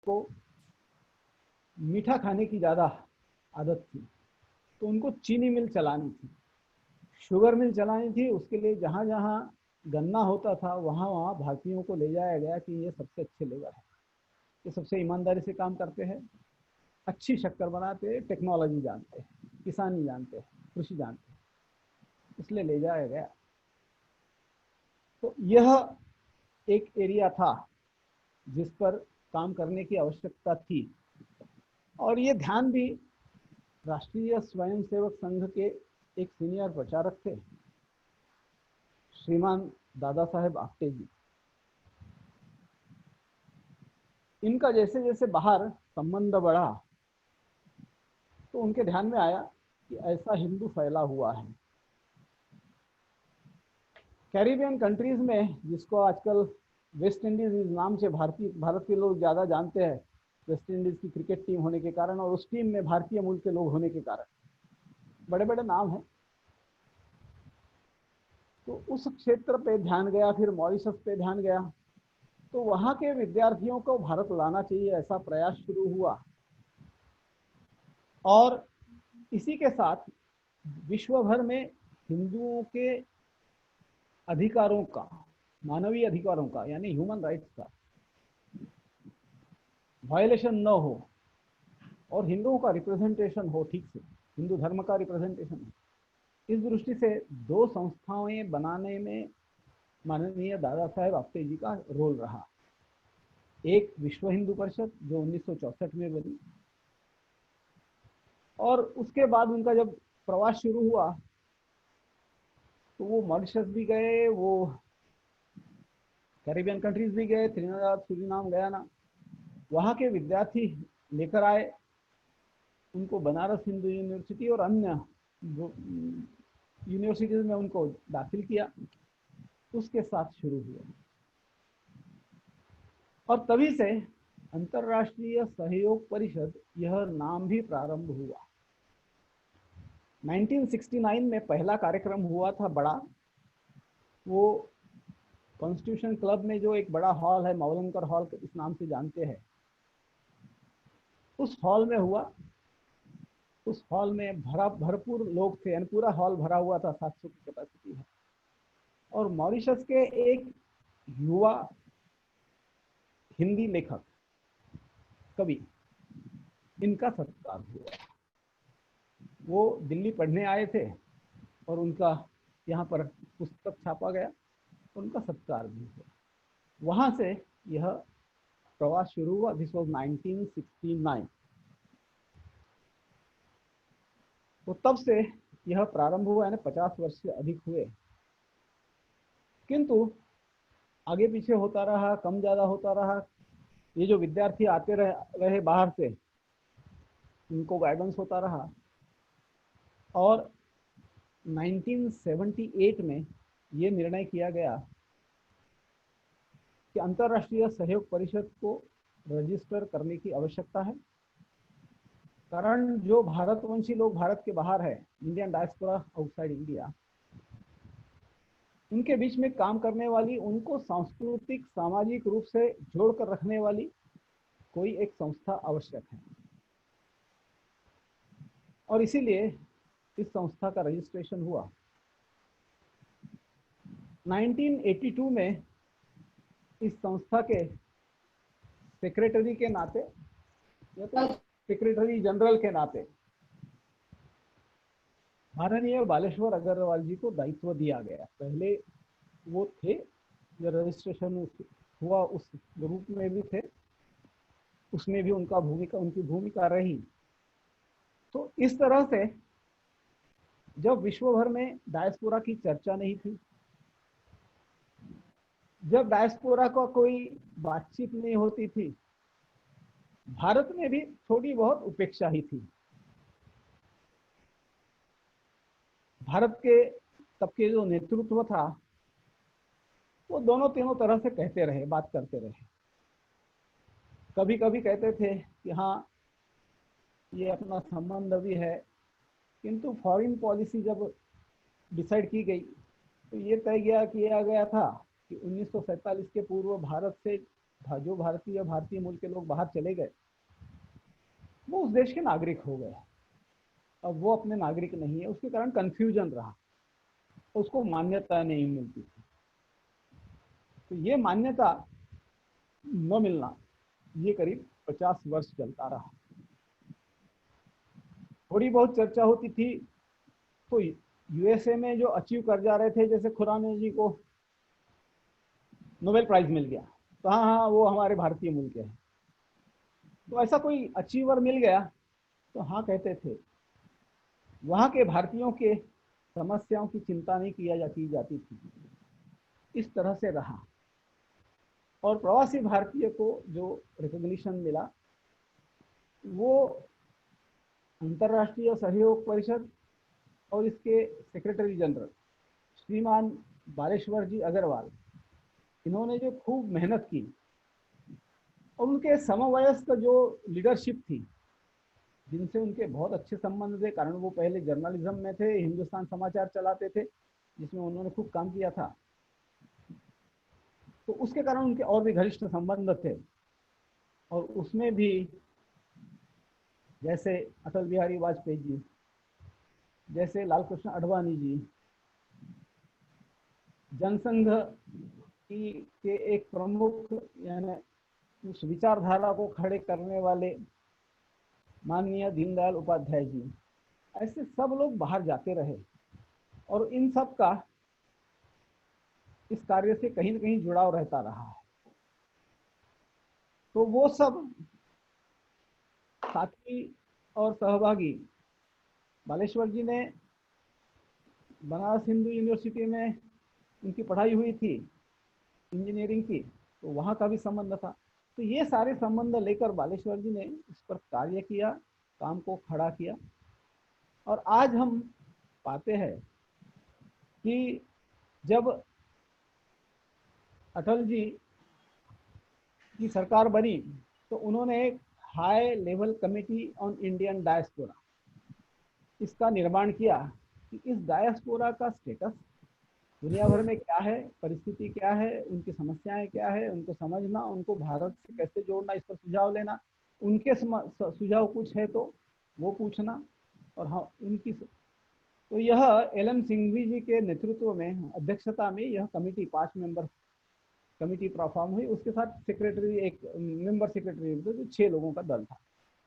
को मीठा खाने की ज़्यादा आदत थी, तो उनको चीनी मिल चलानी थी, शुगर मिल चलानी थी। उसके लिए जहाँ जहाँ गन्ना होता था वहाँ वहाँ भारतीयों को ले जाया गया कि ये सबसे अच्छे लेबर हैं, ये सबसे ईमानदारी से काम करते हैं, अच्छी शक्कर बनाते हैं, टेक्नोलॉजी जानते हैं, किसानी जानते हैं, कृषि जानते हैं, इसलिए ले जाया गया। तो यह एक एरिया था जिस पर काम करने की आवश्यकता थी। और ये ध्यान भी राष्ट्रीय स्वयंसेवक संघ के एक सीनियर प्रचारक थे, श्रीमान दादा साहेब आप्टे जी। इनका जैसे जैसे बाहर संबंध बढ़ा तो उनके ध्यान में आया कि ऐसा हिंदू फैला हुआ है कैरिबियन कंट्रीज में, जिसको आजकल वेस्ट इंडीज इस नाम से भारत के लोग ज़्यादा जानते हैं, वेस्ट इंडीज की क्रिकेट टीम होने के कारण और उस टीम में भारतीय मूल के लोग होने के कारण बड़े बड़े नाम हैं। तो उस क्षेत्र पे ध्यान गया, फिर मॉरिशस पे ध्यान गया, तो वहाँ के विद्यार्थियों को भारत लाना चाहिए, ऐसा प्रयास शुरू हुआ। और इसी के साथ विश्व भर में हिंदुओं के अधिकारों का, मानवीय अधिकारों का, यानी ह्यूमन राइट्स का वायलेशन न हो और हिंदुओं का रिप्रेजेंटेशन हो, ठीक से हिंदू धर्म का रिप्रेजेंटेशन हो, इस दृष्टि से दो संस्थाएं बनाने में माननीय दादा साहेब आप्टे जी का रोल रहा। एक विश्व हिंदू परिषद जो 1964 में बनी, और उसके बाद उनका जब प्रवास शुरू हुआ तो वो मॉरिशस भी गए, वो कैरिबियन कंट्रीज भी गए, त्रिनिदाद, सूरीनाम, गयाना, वहाँ के विद्यार्थी लेकर आए, उनको बनारस हिंदू यूनिवर्सिटी और अन्य यूनिवर्सिटीज में उनको दाखिल किया, उसके साथ शुरू हुआ। और तभी से अंतर्राष्ट्रीय सहयोग परिषद यह नाम भी प्रारंभ हुआ। 1969 में पहला कार्यक्रम हुआ था बड़ा, वो कॉन्स्टिट्यूशन क्लब में जो एक बड़ा हॉल है, मौलंकर हॉल इस नाम से जानते हैं, उस हॉल में हुआ। उस हॉल में भरपूर लोग थे, यानी पूरा हॉल भरा हुआ था, 700 की कैपेसिटी है। और मॉरिशस के एक युवा हिंदी लेखक, कवि, इनका सत्कार हुआ। वो दिल्ली पढ़ने आए थे और उनका यहाँ पर पुस्तक छापा गया, उनका सत्कार भी हुआ। वहाँ से यह प्रवास शुरू हुआ। This was 1969। तो तब से यह प्रारंभ हुआ, यानी 50 वर्ष से अधिक हुए, किंतु आगे पीछे होता रहा, कम ज़्यादा होता रहा। ये जो विद्यार्थी आते रहे बाहर से, उनको गाइडेंस होता रहा। और 1978 में ये निर्णय किया गया कि अंतर्राष्ट्रीय सहयोग परिषद को रजिस्टर करने की आवश्यकता है, कारण जो भारतवंशी लोग भारत के बाहर है, इंडियन डायस्पोरा आउटसाइड इंडिया, उनके बीच में काम करने वाली, उनको सांस्कृतिक सामाजिक रूप से जोड़कर रखने वाली कोई एक संस्था आवश्यक है। और इसीलिए इस संस्था का रजिस्ट्रेशन हुआ। 1982 में इस संस्था के सेक्रेटरी के नाते, या तो सेक्रेटरी जनरल के नाते, माननीय बालेश्वर अग्रवाल जी को दायित्व दिया गया। पहले वो थे, जो रजिस्ट्रेशन हुआ उस ग्रुप में भी थे, उसमें भी उनकी भूमिका रही। तो इस तरह से जब विश्व भर में डायस्पोरा की चर्चा नहीं थी, जब डायस्पोरा का कोई बातचीत नहीं होती थी, भारत में भी थोड़ी बहुत उपेक्षा ही थी। भारत के तब के जो नेतृत्व था वो दोनों तीनों तरह से कहते रहे, बात करते रहे। कभी कभी कहते थे कि हाँ ये अपना संबंध भी है, किंतु फॉरेन पॉलिसी जब डिसाइड की गई तो ये तय किया गया था कि 1947 के पूर्व भारत से जो भारतीय मूल के लोग बाहर चले गए वो उस देश के नागरिक हो गए। अब वो अपने नागरिक नहीं है, उसके कारण कंफ्यूजन रहा, उसको मान्यता नहीं मिलती थी। तो ये मान्यता न मिलना ये करीब 50 वर्ष चलता रहा। थोड़ी बहुत चर्चा होती थी तो यूएसए में जो अचीव कर जा रहे थे, जैसे खुराना जी को नोबेल प्राइज मिल गया, तो हाँ हाँ वो हमारे भारतीय मूल के हैं। तो ऐसा कोई अचीवर मिल गया तो हाँ कहते थे। वहाँ के भारतीयों के समस्याओं की चिंता नहीं की जाती थी। इस तरह से रहा। और प्रवासी भारतीय को जो रिकॉग्निशन मिला वो अंतर्राष्ट्रीय सहयोग परिषद और इसके सेक्रेटरी जनरल श्रीमान बालेश्वर जी अग्रवाल, इन्होंने जो खूब मेहनत की और उनके समवयस्क जो लीडरशिप थी, जिनसे उनके बहुत अच्छे संबंध थे, कारण वो पहले जर्नलिज्म में थे, हिंदुस्तान समाचार चलाते थे जिसमें उन्होंने खूब काम किया था, तो उसके कारण उनके और भी घनिष्ठ संबंध थे। और उसमें भी जैसे अटल बिहारी वाजपेयी जी, जैसे लाल कृष्ण आडवाणी जी, जनसंघ की के एक प्रमुख यानी उस विचारधारा को खड़े करने वाले माननीय दीनदयाल उपाध्याय जी, ऐसे सब लोग बाहर जाते रहे और इन सब का इस कार्य से कहीं न कहीं जुड़ाव रहता रहा है। तो वो सब साथी और सहभागी बालेश्वर जी ने बनारस हिंदू यूनिवर्सिटी में उनकी पढ़ाई हुई थी इंजीनियरिंग की, तो वहाँ का भी संबंध था। तो ये सारे संबंध लेकर बालेश्वर जी ने इस पर कार्य किया, काम को खड़ा किया। और आज हम पाते हैं कि जब अटल जी की सरकार बनी तो उन्होंने एक high level committee on Indian diaspora इसका निर्माण किया कि इस डायस्पोरा का स्टेटस दुनिया भर में क्या है, परिस्थिति क्या है, उनकी समस्याएं क्या है, उनको समझना, उनको भारत से कैसे जोड़ना, इस पर सुझाव लेना, उनके सुझाव कुछ है तो वो पूछना। और हाँ उनकी तो यह एल.एम. सिंघवी जी के नेतृत्व में अध्यक्षता में यह कमेटी 5 मेंबर कमेटी फॉर्म हुई। उसके साथ सेक्रेटरी एक मेंबर सेक्रेटरी तो 6 लोगों का दल था।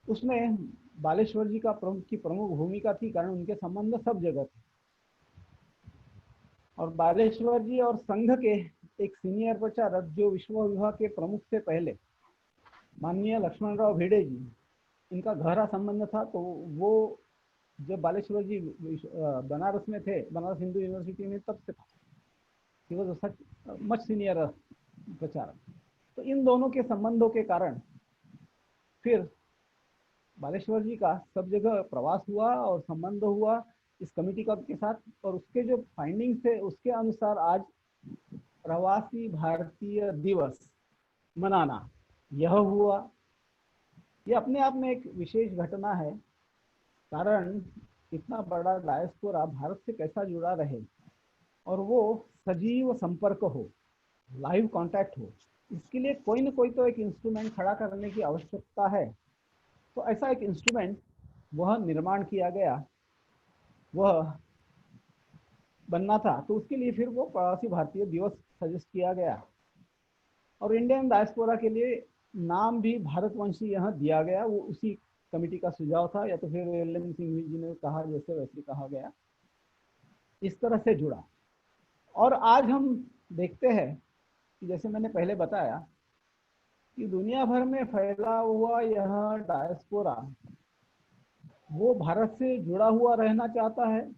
उसमें बालेश्वर जी का प्रमुख भूमिका थी, कारण उनके संबंध सब जगह थे। और बालेश्वर जी और संघ के एक सीनियर प्रचारक जो विश्व विभाग के प्रमुख से पहले माननीय लक्ष्मणराव भिड़े जी, इनका गहरा संबंध था। तो वो जब बालेश्वर जी बनारस में थे, बनारस हिंदू यूनिवर्सिटी में, तब से था कि वो सच मच सीनियर प्रचारक। तो इन दोनों के संबंधों के कारण फिर बालेश्वर जी का सब जगह प्रवास हुआ और संबंध हुआ इस कमेटी का के साथ। और उसके जो फाइंडिंग्स थे उसके अनुसार आज प्रवासी भारतीय दिवस मनाना यह हुआ। यह अपने आप में एक विशेष घटना है, कारण इतना बड़ा डायस्पोरा भारत से कैसा जुड़ा रहे और वो सजीव संपर्क हो, लाइव कांटेक्ट हो, इसके लिए कोई न कोई तो एक इंस्ट्रूमेंट खड़ा करने की आवश्यकता है। तो ऐसा एक इंस्ट्रूमेंट वह निर्माण किया गया, वह बनना था। तो उसके लिए फिर वो प्रवासी भारतीय दिवस सजेस्ट किया गया और इंडियन डायस्पोरा के लिए नाम भी भारतवंशी यहाँ दिया गया। वो उसी कमेटी का सुझाव था, या तो फिर एल.एम. सिंघवी जी ने कहा जैसे वैसे कहा गया, इस तरह से जुड़ा। और आज हम देखते हैं कि जैसे मैंने पहले बताया कि दुनिया भर में फैला हुआ यह डायस्पोरा वो भारत से जुड़ा हुआ रहना चाहता है।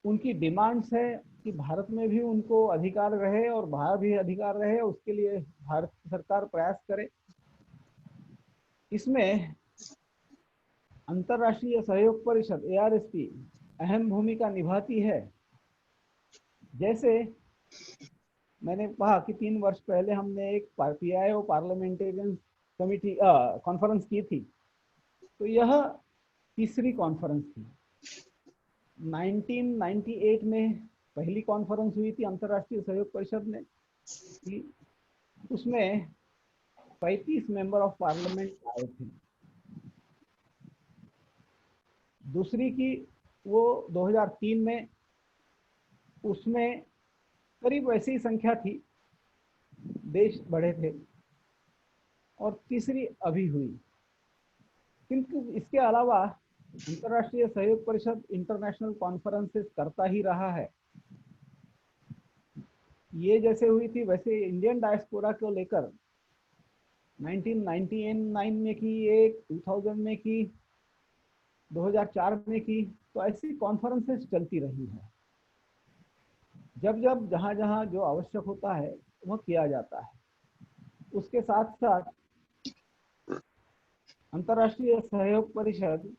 उनकी डिमांड्स है कि भारत में भी उनको अधिकार रहे और बाहर भी अधिकार रहे, उसके लिए भारत सरकार प्रयास करे। इसमें अंतर्राष्ट्रीय सहयोग परिषद ARSP अहम भूमिका निभाती है। जैसे मैंने कहा कि 3 वर्ष पहले हमने एक PIO पार्लियामेंटेरियन कमिटी कॉन्फ्रेंस की थी, तो यह तीसरी कॉन्फ्रेंस थी। 1998 में पहली कॉन्फ्रेंस हुई थी अंतर्राष्ट्रीय सहयोग परिषद में, उसमें 35 मेंबर ऑफ पार्लियामेंट आए थे। दूसरी की वो 2003 में, उसमें करीब वैसी ही संख्या थी, देश बढ़े थे। और तीसरी अभी हुई। किंतु इसके अलावा अंतर्राष्ट्रीय सहयोग परिषद इंटरनेशनल कॉन्फ्रेंसेस करता ही रहा है। ये जैसे हुई थी वैसे इंडियन डायस्पोरा को लेकर 1999 में की एक, 2000 में की, 2004 में की, तो ऐसी कॉन्फ्रेंसेस चलती रही है। जब जब जहाँ जहाँ जो आवश्यक होता है वह किया जाता है। उसके साथ साथ अंतर्राष्ट्रीय सहयोग परिषद,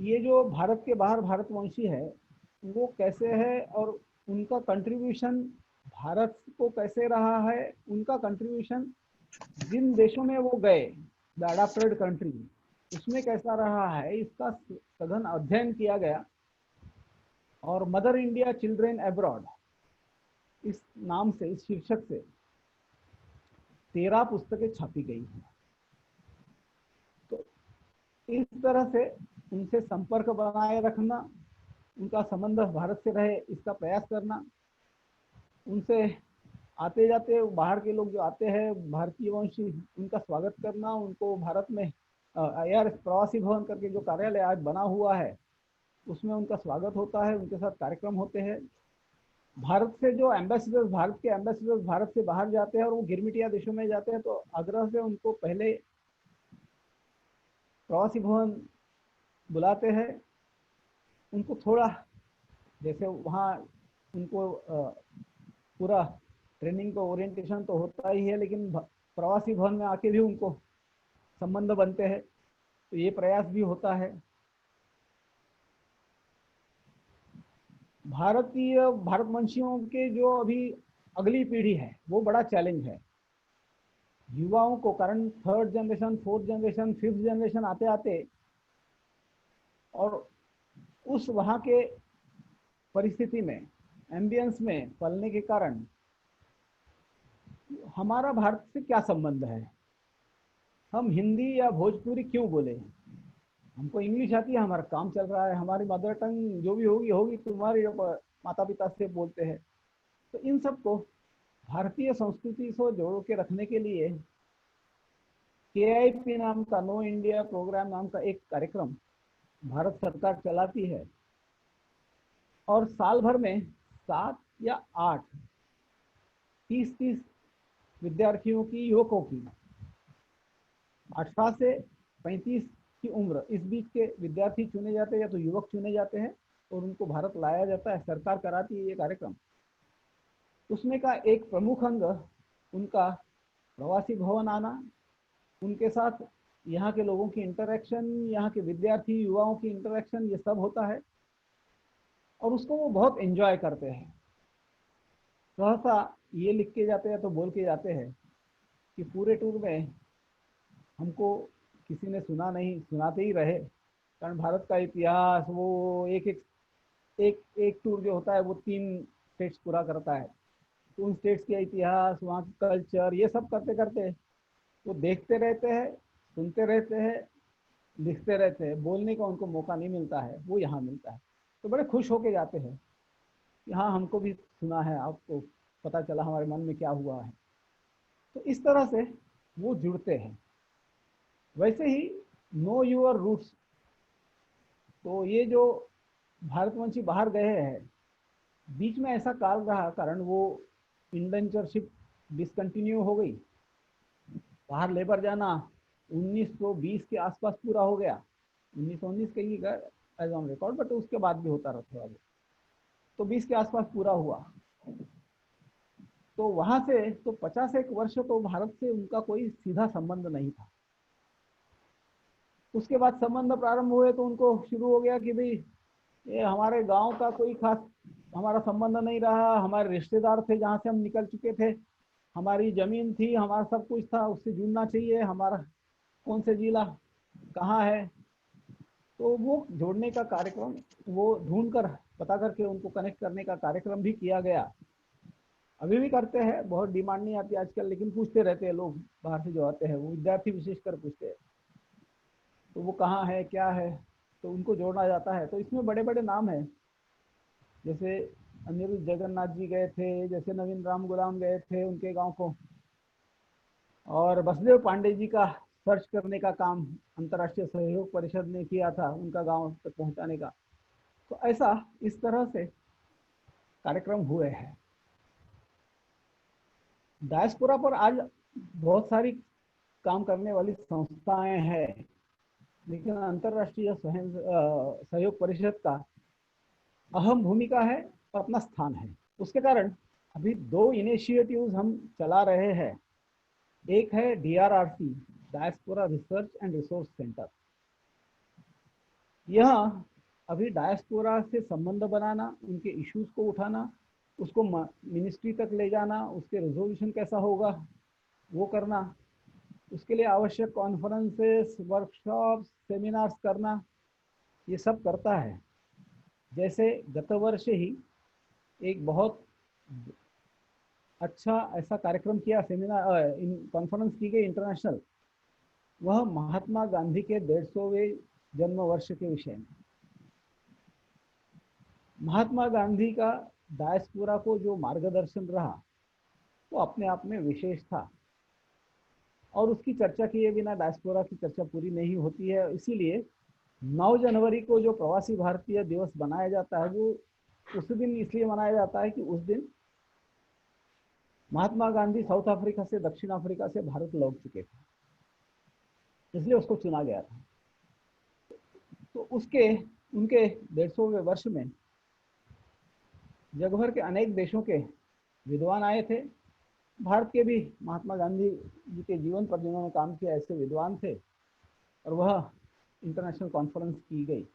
ये जो भारत के बाहर भारतवंशी है वो कैसे है और उनका कंट्रीब्यूशन भारत को कैसे रहा है, उनका कंट्रीब्यूशन जिन देशों में वो गए, द अडॉप्टेड कंट्री, उसमें कैसा रहा है, इसका सघन अध्ययन किया गया। और मदर इंडिया चिल्ड्रेन अब्रॉड, इस नाम से, इस शीर्षक से 13 पुस्तकें छापी गई हैं। तो इस तरह से उनसे संपर्क बनाए रखना, उनका संबंध भारत से रहे, इसका प्रयास करना, उनसे आते जाते बाहर के लोग जो आते हैं भारतीय वंशी, उनका स्वागत करना, उनको भारत में यार प्रवासी भवन करके जो कार्यालय आज बना हुआ है उसमें उनका स्वागत होता है, उनके साथ कार्यक्रम होते हैं। भारत से जो एम्बेसडर्स, भारत के एम्बेसडर्स भारत से बाहर जाते हैं और वो गिरमिटिया देशों में जाते हैं, तो आग्रह से उनको पहले प्रवासी भवन बुलाते हैं। उनको थोड़ा, जैसे वहाँ उनको पूरा ट्रेनिंग का ओरिएंटेशन तो होता ही है, लेकिन प्रवासी भवन में आके भी उनको संबंध बनते हैं, तो ये प्रयास भी होता है। भारतवंशियों के जो अभी अगली पीढ़ी है वो बड़ा चैलेंज है युवाओं को, कारण third generation, fourth generation, fifth generation आते आते, और उस वहाँ के परिस्थिति में, एम्बियंस में पलने के कारण हमारा भारत से क्या संबंध है, हम हिंदी या भोजपुरी क्यों बोले, हमको इंग्लिश आती है, हमारा काम चल रहा है, हमारी मदर टंग जो भी होगी होगी, तुम्हारे माता पिता से बोलते हैं। तो इन सबको भारतीय संस्कृति से जोड़ के रखने के लिए KIP नाम का, नो इंडिया प्रोग्राम नाम का एक कार्यक्रम भारत सरकार चलाती है। और साल भर में 7 या 8 30-30 विद्यार्थियों की, युवकों की, 18 से 35 की उम्र, इस बीच के विद्यार्थी चुने जाते हैं या तो युवक चुने जाते हैं और उनको भारत लाया जाता है, सरकार कराती है ये कार्यक्रम। उसमें का एक प्रमुख अंग उनका प्रवासी भवन आना, उनके साथ यहाँ के लोगों की इंटरेक्शन, यहाँ के विद्यार्थी युवाओं की इंटरेक्शन, ये सब होता है और उसको वो बहुत एंजॉय करते हैं। सहसा ये लिख के जाते हैं तो बोल के जाते हैं कि पूरे टूर में हमको किसी ने सुना नहीं, सुनाते ही रहे, कारण भारत का इतिहास वो एक एक एक एक टूर जो होता है वो 3 स्टेट्स पूरा करता है, तो उन स्टेट्स के इतिहास, वहाँ की कल्चर, ये सब करते करते वो देखते रहते हैं, सुनते रहते हैं, लिखते रहते हैं, बोलने का उनको मौका नहीं मिलता है, वो यहाँ मिलता है। तो बड़े खुश होके जाते हैं कि हाँ हमको भी सुना है, आपको पता चला हमारे मन में क्या हुआ है। तो इस तरह से वो जुड़ते हैं। वैसे ही नो योर रूट्स, तो ये जो भारतवंशी बाहर गए हैं, बीच में ऐसा काल रहा कारण वो इंडेंचरशिप डिसकंटिन्यू हो गई, बाहर लेबर जाना 1920 के आसपास पूरा हो गया, 1919 के ही एज ऑन रिकॉर्ड, बट उसके बाद भी होता रहा थोड़ा बहुत, तो 20 के आसपास पूरा हुआ। तो वहां से तो 50 एक वर्ष तो भारत से उनका कोई सीधा संबंध नहीं था। उसके बाद संबंध प्रारंभ हुए तो उनको शुरू हो गया कि भाई ये हमारे गांव का कोई खास हमारा संबंध नहीं रहा, हमारे रिश्तेदार थे जहाँ से हम निकल चुके थे, हमारी जमीन थी, हमारा सब कुछ था, उससे जुड़ना चाहिए, हमारा कौन से जिला कहाँ है। तो वो जोड़ने का कार्यक्रम, वो ढूंढ कर पता करके उनको कनेक्ट करने का कार्यक्रम भी किया गया। अभी भी करते हैं, बहुत डिमांड नहीं आती आजकल, लेकिन पूछते रहते हैं लोग बाहर से जो आते हैं, वो विद्यार्थी विशेषकर पूछते हैं तो वो कहाँ है क्या है, तो उनको जोड़ा जाता है। तो इसमें बड़े बड़े नाम हैं, जैसे अनिरुद्ध जगन्नाथ जी गए थे, जैसे नवीन राम गुलाम गए थे उनके गांव को, और बसदेव पांडे जी का सर्च करने का काम अंतर्राष्ट्रीय सहयोग परिषद ने किया था, उनका गांव तक पहुंचाने का। तो ऐसा इस तरह से कार्यक्रम हुए हैं। डायस्पोरा पर आज बहुत सारी काम करने वाली संस्थाएं हैं, लेकिन अंतर्राष्ट्रीय सहयोग परिषद का अहम भूमिका है और अपना स्थान है। उसके कारण अभी दो इनिशिएटिव्स हम चला रहे हैं। एक है DRRC, diaspora research and resource centre. यह अभी डायस्पोरा से संबंध बनाना, उनके इश्यूज को उठाना, उसको मिनिस्ट्री तक ले जाना, उसके रेजोल्यूशन कैसा होगा वो करना, उसके लिए आवश्यक कॉन्फ्रेंसेस, वर्कशॉप्स, सेमिनार्स करना, ये सब करता है। जैसे गत वर्ष ही एक बहुत अच्छा ऐसा कार्यक्रम किया, सेमिनार कॉन्फ्रेंस की गई इंटरनेशनल, वह महात्मा गांधी के 150वें जन्म वर्ष के विषय में। महात्मा गांधी का डायस्पोरा को जो मार्गदर्शन रहा वो अपने आप में विशेष था, और उसकी चर्चा किए बिना डायस्पोरा की चर्चा पूरी नहीं होती है। इसीलिए 9 जनवरी को जो प्रवासी भारतीय दिवस मनाया जाता है, वो उस दिन इसलिए मनाया जाता है कि उस दिन महात्मा गांधी साउथ अफ्रीका से, दक्षिण अफ्रीका से भारत लौट चुके थे, इसलिए उसको चुना गया था। तो उसके उनके 150वें वर्ष में जग भर के अनेक देशों के विद्वान आए थे। भारत के भी महात्मा गांधी जी के जीवन पर जिन्होंने काम किया ऐसे विद्वान थे, और वह इंटरनेशनल कॉन्फ्रेंस की गई।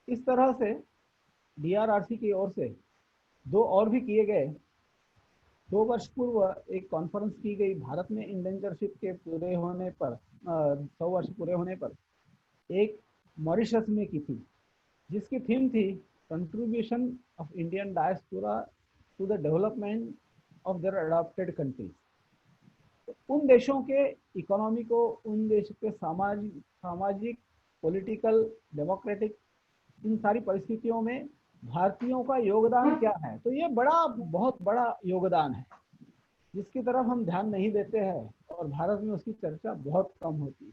इस तरह से DRRC की ओर से दो और भी किए गए। 2 वर्ष पूर्व एक कॉन्फ्रेंस की गई भारत में इंडेंजरशिप के पूरे होने पर, 100 वर्ष पूरे होने पर, एक मॉरिशस में की थी, जिसकी थीम थी contribution of Indian diaspora to the development of their adopted countries. उन देशों के इकोनॉमी को, उन देशों के सामाजिक, पॉलिटिकल, डेमोक्रेटिक, इन सारी परिस्थितियों में भारतीयों का योगदान क्या है। तो ये बहुत बड़ा योगदान है, जिसकी तरफ हम ध्यान नहीं देते हैं, और भारत में उसकी चर्चा बहुत कम होती है।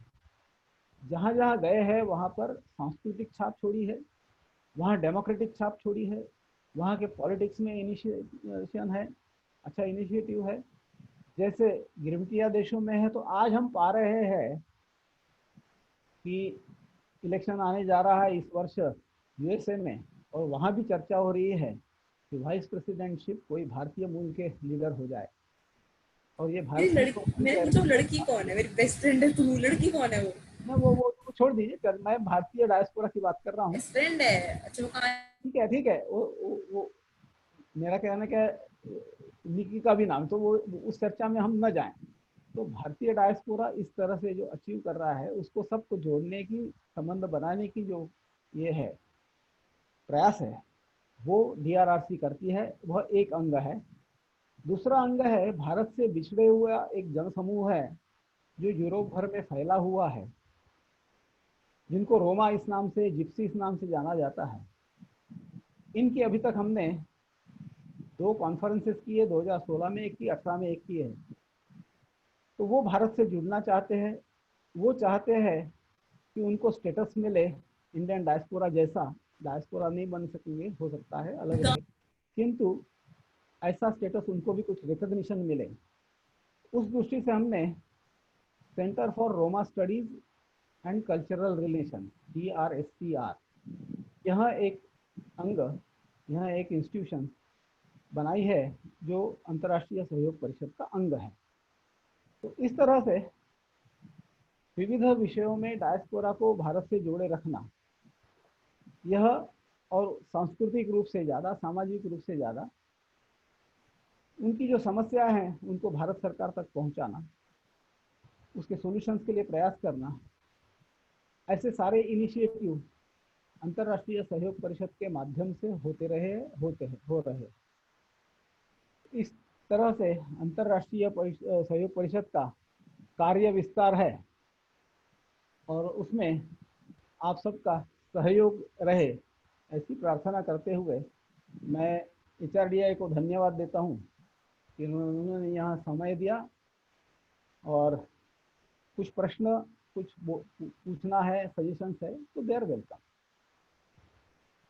जहाँ जहाँ गए हैं वहाँ पर सांस्कृतिक छाप छोड़ी है, वहाँ डेमोक्रेटिक छाप छोड़ी है, वहाँ के पॉलिटिक्स में इनिशिएशन है, अच्छा इनिशिएटिव है। जैसे गिरमिटिया देशों में है, तो आज हम पा रहे हैं कि इलेक्शन आने जा रहा है इस वर्ष USA में, और वहाँ भी चर्चा हो रही है कि वाइस प्रेसिडेंटशिप कोई भारतीय मूल के लीडर हो जाए। और ये मेरी भारतीय को लड़की, मैंने पूछा लड़की कौन है, मेरी बेस्ट फ्रेंड है तू, लड़की कौन है वो? ना, वो छोड़ दीजिए, मैं भारतीय डायस्पोरा की बात कर रहा हूँ। बेस्ट फ्रेंड है? अच्छा, वो कहाँ? ठीक है ठीक है, वो मेरा कहना क्या है, निकी का भी नाम, तो वो उस चर्चा में हम न जाएं। तो भारतीय डायस्पोरा इस तरह से जो अचीव कर रहा है, उसको सबको जोड़ने की, संबंध बनाने की जो ये है प्रयास है, वो DRRC करती है, वह एक अंग है। दूसरा अंग है, भारत से बिछड़े हुआ एक जनसमूह है जो यूरोप भर में फैला हुआ है, जिनको रोमा इस नाम से, जिप्सी इस नाम से जाना जाता है। इनकी अभी तक हमने 2 कॉन्फ्रेंसेस की है, 2016 में एक की, 18 में एक की है। तो वो भारत से जुड़ना चाहते हैं, वो चाहते हैं कि उनको स्टेटस मिले इंडियन डायस्पोरा जैसा। डायस्पोरा नहीं बन सकेंगे, हो सकता है अलग रहे, किंतु ऐसा स्टेटस उनको भी कुछ रिकॉग्निशन मिले। उस दृष्टि से हमने centre for Roma studies and cultural relation, DRSCR, यह एक अंग, यह एक इंस्टीट्यूशन बनाई है जो अंतर्राष्ट्रीय सहयोग परिषद का अंग है। तो इस तरह से विविध विषयों में डायस्पोरा को भारत से जोड़े रखना, यह, और सांस्कृतिक रूप से ज़्यादा, सामाजिक रूप से ज़्यादा उनकी जो समस्या है उनको भारत सरकार तक पहुंचाना, उसके सॉल्यूशंस के लिए प्रयास करना, ऐसे सारे इनिशिएटिव अंतर्राष्ट्रीय सहयोग परिषद के माध्यम से होते रहे, हो रहे। इस तरह से अंतर्राष्ट्रीय सहयोग परिषद का कार्य विस्तार है और उसमें आप सबका सहयोग रहे, ऐसी प्रार्थना करते हुए मैं HRDI को धन्यवाद देता हूँ कि उन्होंने यहाँ समय दिया। और कुछ प्रश्न कुछ पूछना है, सजेशंस है, तो they are welcome.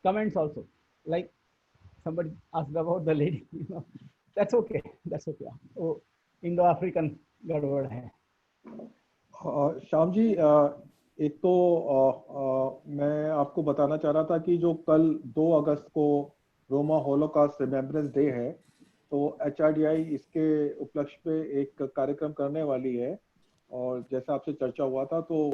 Comments also, like somebody asked about the lady, that's okay, that's okay। वो इंडो अफ्रीकन गड़बड़ है। श्याम जी, एक तो मैं आपको बताना चाह रहा था कि जो कल 2 अगस्त को रोमा होलोकॉस्ट रिमेम्बरेंस डे है, तो HRDI इसके उपलक्ष्य पे एक कार्यक्रम करने वाली है। और जैसा आपसे चर्चा हुआ था, तो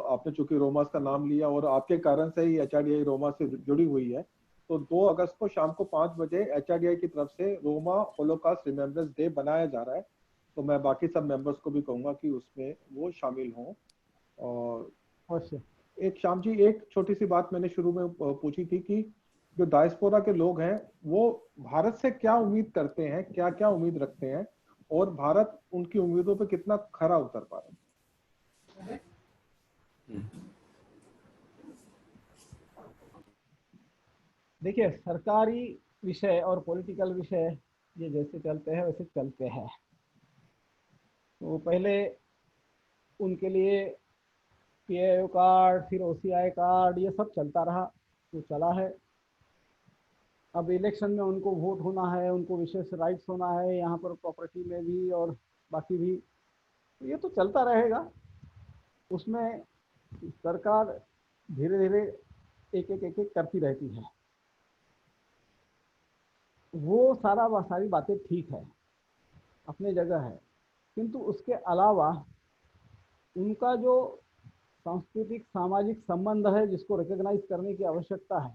आपने चूंकि रोमास का नाम लिया और आपके कारण से ही HRDI रोमा से जुड़ी हुई है, तो 2 अगस्त को शाम को 5 बजे HRDI की तरफ से रोमा होलोकॉस्ट रिमेम्बरेंस डे बनाया जा रहा है। तो मैं बाकी सब मेंबर्स को भी कहूंगा कि उसमें वो शामिल हों। और एक श्याम जी, एक छोटी सी बात मैंने शुरू में पूछी थी कि जो डायस्पोरा के लोग हैं वो भारत से क्या उम्मीद करते हैं, क्या क्या उम्मीद रखते हैं, और भारत उनकी उम्मीदों पे कितना खरा उतर पा रहा है। देखिए, सरकारी विषय और पॉलिटिकल विषय ये जैसे चलते हैं वैसे चलते हैं। तो पहले उनके लिए PIO कार्ड, फिर OCI कार्ड, ये सब चलता रहा, वो चला है। अब इलेक्शन में उनको वोट होना है, उनको विशेष राइट्स होना है, यहाँ पर प्रॉपर्टी में भी और बाकी भी, तो ये तो चलता रहेगा। उसमें सरकार धीरे धीरे एक एक करती रहती है। वो सारी बातें ठीक है, अपने जगह है, किंतु उसके अलावा उनका जो सांस्कृतिक सामाजिक संबंध है जिसको रिकॉग्नाइज करने की आवश्यकता है,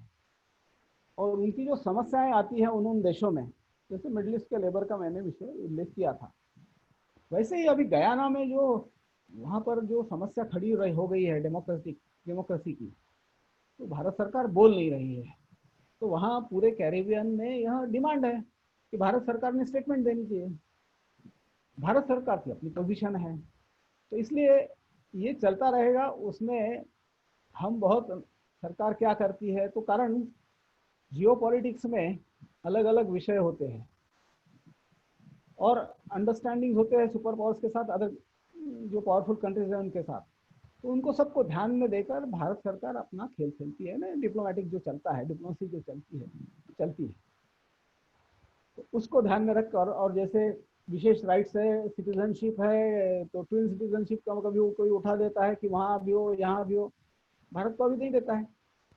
और उनकी जो समस्याएं आती हैं उन देशों में, जैसे मिडिल ईस्ट के लेबर का मैंने विषय उल्लेख किया था, वैसे ही अभी गयाना में जो वहाँ पर जो समस्या खड़ी हो गई है डेमोक्रेसी की, तो भारत सरकार बोल नहीं रही है। तो वहाँ पूरे कैरेबियन में यह डिमांड है कि भारत सरकार ने स्टेटमेंट देनी चाहिए। भारत सरकार की अपनी पोजीशन है, तो इसलिए ये चलता रहेगा। उसमें हम बहुत, सरकार क्या करती है, तो कारण जियोपॉलिटिक्स में अलग अलग विषय होते हैं और अंडरस्टैंडिंग होते हैं सुपर पावर्स के साथ, अदर जो पावरफुल कंट्रीज हैं उनके साथ। तो उनको सबको ध्यान में देकर भारत सरकार अपना खेल खेलती है ना, डिप्लोमेटिक जो चलता है, डिप्लोमेसी जो चलती है, तो उसको ध्यान में रखकर। और जैसे विशेष राइट्स है, सिटीजनशिप है, तो ट्विन सिटीजनशिप का कभी कोई उठा देता है कि वहाँ भी हो यहाँ भी हो, भारत को अभी नहीं देता है,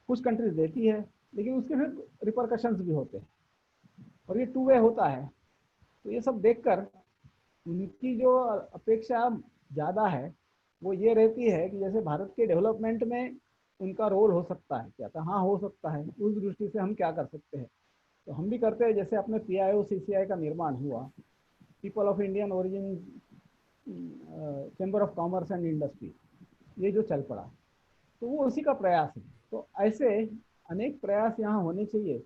कुछ कंट्रीज देती है, लेकिन उसके फिर रिपरकशंस भी होते हैं और ये 2 वे होता है। तो ये सब देखकर उनकी जो अपेक्षा ज़्यादा है वो ये रहती है कि जैसे भारत के डेवलपमेंट में उनका रोल हो सकता है क्या, हाँ हो सकता है, उस दृष्टि से हम क्या कर सकते हैं, तो हम भी करते हैं। जैसे अपने PIO CCI का निर्माण हुआ, people of Indian origin chamber of commerce and industry, ये जो चल पड़ा, तो वो उसी का प्रयास है। तो ऐसे अनेक प्रयास यहाँ होने चाहिए।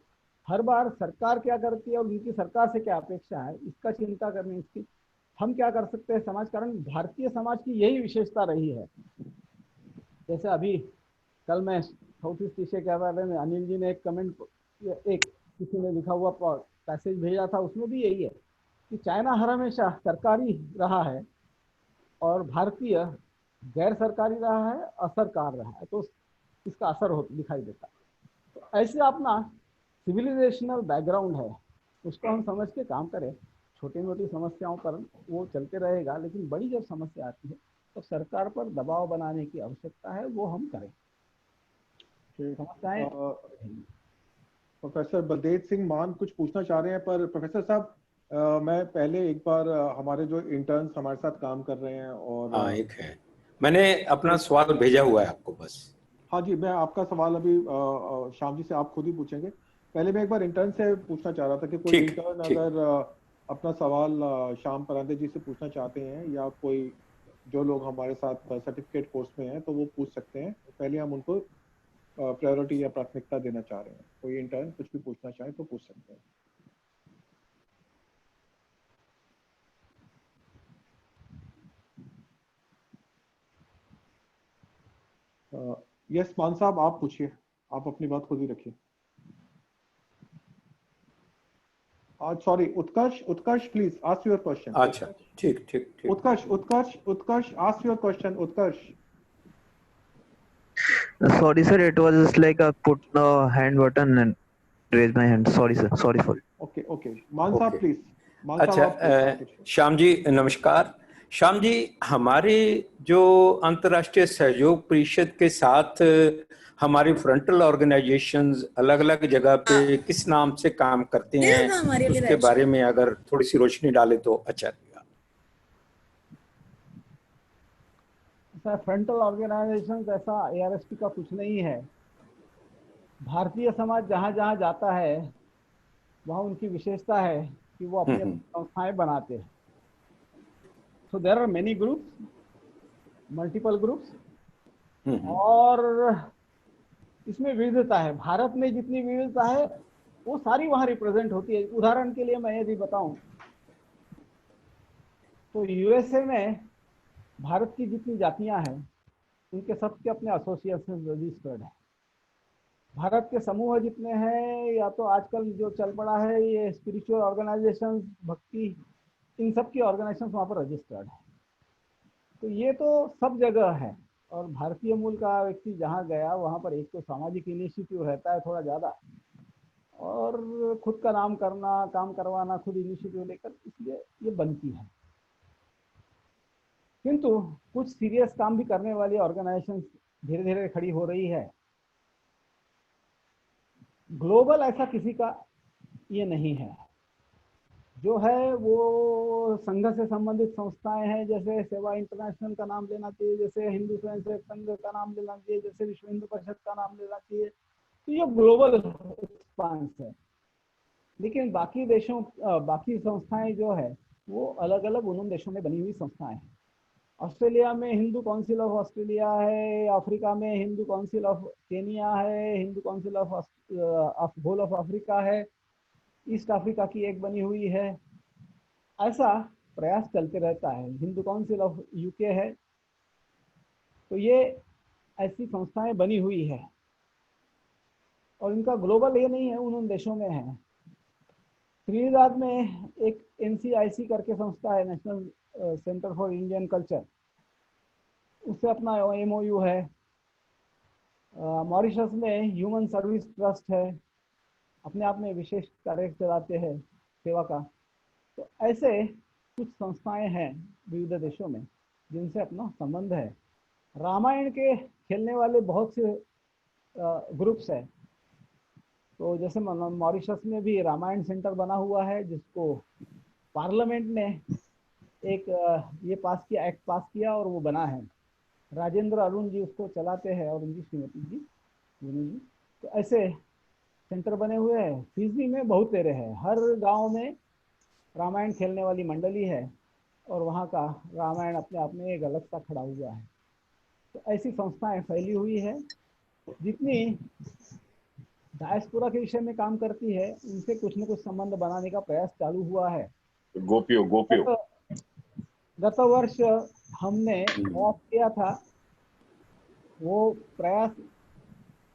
हर बार सरकार क्या करती है और उनकी सरकार से क्या अपेक्षा है, इसका चिंता करनी, इसकी हम क्या कर सकते हैं समाज, कारण भारतीय समाज की यही विशेषता रही है। जैसे अभी कल मैं साउथ ईस्ट एशिया के बारे में अनिल जी ने एक कमेंट, एक किसी ने लिखा हुआ पैसेज भेजा था, उसमें भी यही है कि चाइना हर हमेशा सरकारी रहा है और भारतीय गैर सरकारी रहा है, असरकार रहा है, तो इसका असर दिखाई देता है। तो ऐसे अपना सिविलाइजेशनल बैकग्राउंड है, उसको हम समझ के काम करें। छोटी मोटी समस्याओं पर वो चलते रहेगा, लेकिन बड़ी जब समस्या आती है तो सरकार पर दबाव बनाने की आवश्यकता है, वो हम करें। समस्याएं प्रोफेसर बलदेव सिंह मान कुछ पूछना चाह रहे हैं, पर प्रोफेसर साहब मैं पहले एक बार हमारे जो इंटर्न्स हमारे साथ काम कर रहे हैं, और हाँ एक है, मैंने अपना सवाल भेजा हुआ है आपको बस। हाँ जी, मैं आपका सवाल अभी श्याम जी से आप खुद ही पूछेंगे। पहले मैं एक बार इंटर्न से पूछना चाह रहा था कि कोई इंटर्न अगर अपना सवाल श्याम परांदे जी से पूछना चाहते हैं, या कोई जो लोग हमारे साथ सर्टिफिकेट कोर्स में हैं तो वो पूछ सकते हैं। पहले हम उनको प्रायोरिटी या प्राथमिकता देना चाह रहे हैं। कोई इंटर्न कुछ भी पूछना चाहे तो पूछ सकते हैं। यस मान साहब, आप पूछिए, आप अपनी बात खुद ही रखिए। Sorry, Utkarsh please ask your question. अच्छा, ठीक ठीक ठीक। Utkarsh ask your question. Utkarsh. Sorry, sir. It was just like I put the hand button and raise my hand. Sorry, sir. Sorry for it. Okay okay, मान साहब ओके। प्लीज। मान अच्छा, साहब आप पूछिए। श्याम जी नमस्कार। श्याम जी, हमारे जो अंतर्राष्ट्रीय सहयोग परिषद के साथ हमारी फ्रंटल ऑर्गेनाइजेशंस अलग अलग जगह पे किस नाम से काम करते हैं, हमारे लिए उसके बारे में अगर थोड़ी सी रोशनी डाले तो अच्छा रहेगा। सर, फ्रंटल ऑर्गेनाइजेशन ऐसा ARSP का कुछ नहीं है। भारतीय समाज जहाँ जहाँ जाता है वहाँ उनकी विशेषता है कि वो अपनी संस्थाएं बनाते हैं। So there are many groups, multiple groups, और इसमें विविधता है। भारत में जितनी विविधता है वो सारी वहाँ रिप्रेजेंट होती है। उदाहरण के लिए मैं यदि बताऊं तो USA में भारत की जितनी जातियां हैं उनके सबके अपने एसोसिएशन रजिस्टर्ड है। भारत के समूह जितने हैं, या तो आजकल जो चल पड़ा है ये स्पिरिचुअल ऑर्गेनाइजेशन, भक्ति, इन सब की ऑर्गेनाइजेशन वहाँ पर रजिस्टर्ड है। तो ये तो सब जगह है। और भारतीय मूल का व्यक्ति जहाँ गया वहाँ पर एक तो सामाजिक इनिशिएटिव रहता है थोड़ा ज़्यादा, और खुद का नाम करना, काम करवाना, खुद इनिशिएटिव लेकर, इसलिए ये बनती है। किंतु कुछ सीरियस काम भी करने वाली ऑर्गेनाइजेशन धीरे धीरे खड़ी हो रही है। ग्लोबल ऐसा किसी का ये नहीं है। जो है वो संघ से संबंधित संस्थाएं हैं, जैसे सेवा इंटरनेशनल का नाम लेना चाहिए, जैसे हिंदू स्वयंसेवक संघ का नाम लेना चाहिए, जैसे विश्व हिंदू परिषद का नाम लेना चाहिए। तो ये ग्लोबल एक्सपांस है। लेकिन बाकी देशों, बाकी संस्थाएं जो है वो अलग अलग उन देशों में बनी हुई संस्थाएं हैं। ऑस्ट्रेलिया में हिंदू काउंसिल ऑफ ऑस्ट्रेलिया है, अफ्रीका में हिंदू काउंसिल ऑफ केनिया है, Hindu council of whole of Africa है, ईस्ट अफ्रीका की एक बनी हुई है। ऐसा प्रयास चलते रहता है। हिंदू काउंसिल ऑफ UK है। तो ये ऐसी संस्थाएं बनी हुई है और इनका ग्लोबल ये नहीं है, उन देशों में है। त्रिनिदाद में एक NCIC करके संस्था है, national centre for Indian culture, उससे अपना MOU है। मॉरिशस में ह्यूमन सर्विस ट्रस्ट है, अपने आप में विशेष कार्य चलाते हैं सेवा का। तो ऐसे कुछ संस्थाएं हैं विविध देशों में जिनसे अपना संबंध है। रामायण के खेलने वाले बहुत से ग्रुप्स हैं। तो जैसे मॉरिशस में भी रामायण सेंटर बना हुआ है, जिसको पार्लियामेंट ने एक ये पास किया, एक्ट पास किया और वो बना है। राजेंद्र अरुण जी उसको चलाते हैं और उनकी श्रीमती जी जी। तो ऐसे सेंटर बने हुए हैं। फिजी में बहुत तेरे हैं, हर गांव में रामायण खेलने वाली मंडली है और वहाँ का रामायण अपने आप में एक अलग सा खड़ा हुआ है। तो ऐसी संस्थाएं फैली हुई है। जितनी डायस्पोरा के विषय में काम करती है उनसे कुछ न कुछ संबंध बनाने का प्रयास चालू हुआ है। गोपियों गत वर्ष हमने प्रयास किया था, वो प्रयास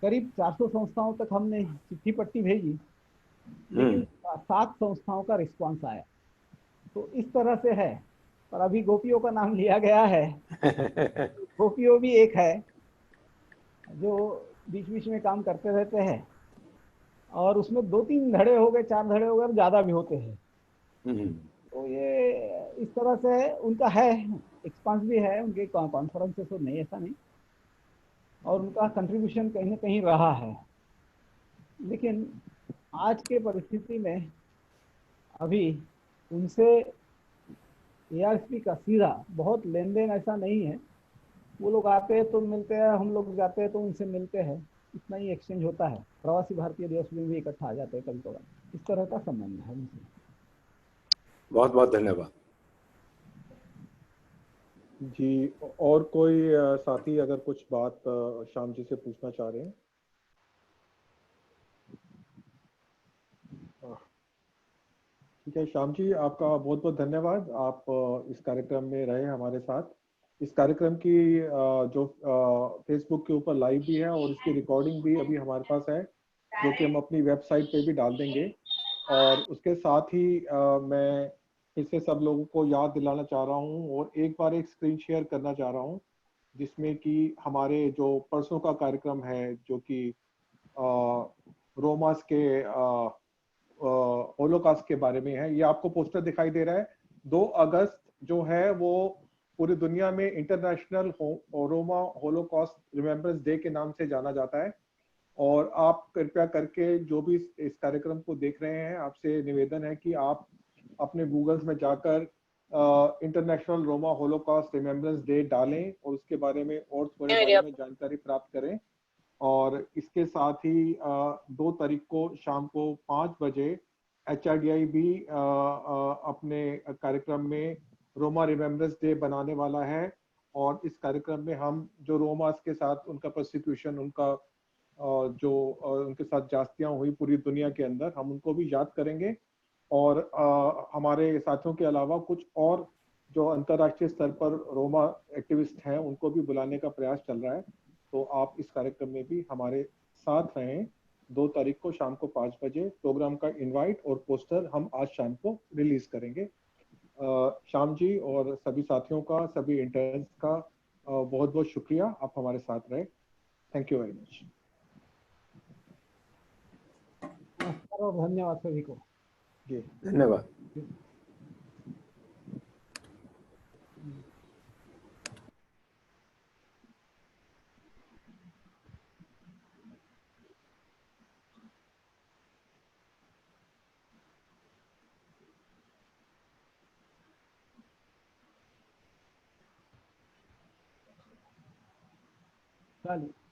करीब 400 संस्थाओं तक हमने चिट्ठी पट्टी भेजी, लेकिन 7 संस्थाओं का रिस्पांस आया। तो इस तरह से है। और अभी गोपियों का नाम लिया गया है। गोपियों भी एक है जो बीच बीच में काम करते रहते हैं, और उसमें 2-3 धड़े हो गए, 4 धड़े हो गए, ज्यादा भी होते हैं। तो ये इस तरह से उनका है, एक्सपांस भी है, उनके कॉन्फ्रेंसेस तो नहीं, ऐसा नहीं, और उनका कंट्रीब्यूशन कहीं ना कहीं रहा है। लेकिन आज के परिस्थिति में अभी उनसे ARSP का सीधा बहुत लेन देन ऐसा नहीं है। वो लोग आते हैं तो मिलते हैं, हम लोग जाते हैं तो उनसे मिलते हैं, इतना ही एक्सचेंज होता है। प्रवासी भारतीय दिवस में भी इकट्ठा आ जाते हैं कभी कभार। इस तरह का संबंध है उनसे। बहुत बहुत धन्यवाद जी। और कोई साथी अगर कुछ बात श्याम जी से पूछना चाह रहे हैं? ठीक है श्याम जी, आपका बहुत बहुत धन्यवाद। आप इस कार्यक्रम में रहे हमारे साथ। इस कार्यक्रम की जो फेसबुक के ऊपर लाइव भी है और इसकी रिकॉर्डिंग भी अभी हमारे पास है, जो कि हम अपनी वेबसाइट पे भी डाल देंगे। और उसके साथ ही मैं फिर से सब लोगों को याद दिलाना चाह रहा हूँ और एक बार एक स्क्रीन शेयर करना चाह रहा हूँ, जिसमें कि हमारे जो परसों का कार्यक्रम है, जो कि रोमास के होलोकास्ट के बारे में है। ये आपको पोस्टर दिखाई दे रहा है। 2 अगस्त जो है वो पूरी दुनिया में international Roma Holocaust remembrance day के नाम से जाना जाता है। और आप कृपया करके जो भी इस कार्यक्रम को देख रहे हैं, आपसे निवेदन है कि आप अपने गूगल्स में जाकर international Roma Holocaust remembrance day डालें और उसके बारे में और थोड़े बारे में जानकारी प्राप्त करें। और इसके साथ ही 2 तारीख को शाम को 5 बजे HRDI भी अपने कार्यक्रम में रोमा रिमेम्बरेंस डे बनाने वाला है। और इस कार्यक्रम में हम जो रोमास के साथ उनका प्रोसिक्यूशन, उनका जो उनके साथ जास्तियां हुई पूरी दुनिया के अंदर, हम उनको भी याद करेंगे। और हमारे साथियों के अलावा कुछ और जो अंतर्राष्ट्रीय स्तर पर रोमा एक्टिविस्ट हैं, उनको भी बुलाने का प्रयास चल रहा है। तो आप इस कार्यक्रम में भी हमारे साथ रहें। 2 तारीख को शाम को 5 बजे प्रोग्राम का इनवाइट और पोस्टर हम आज शाम को रिलीज करेंगे। श्याम जी और सभी साथियों का, सभी इंटर्न्स का बहुत बहुत शुक्रिया, आप हमारे साथ रहे। Thank you very much. नमस्कार और धन्यवाद सभी को। जी धन्यवाद। चलिए।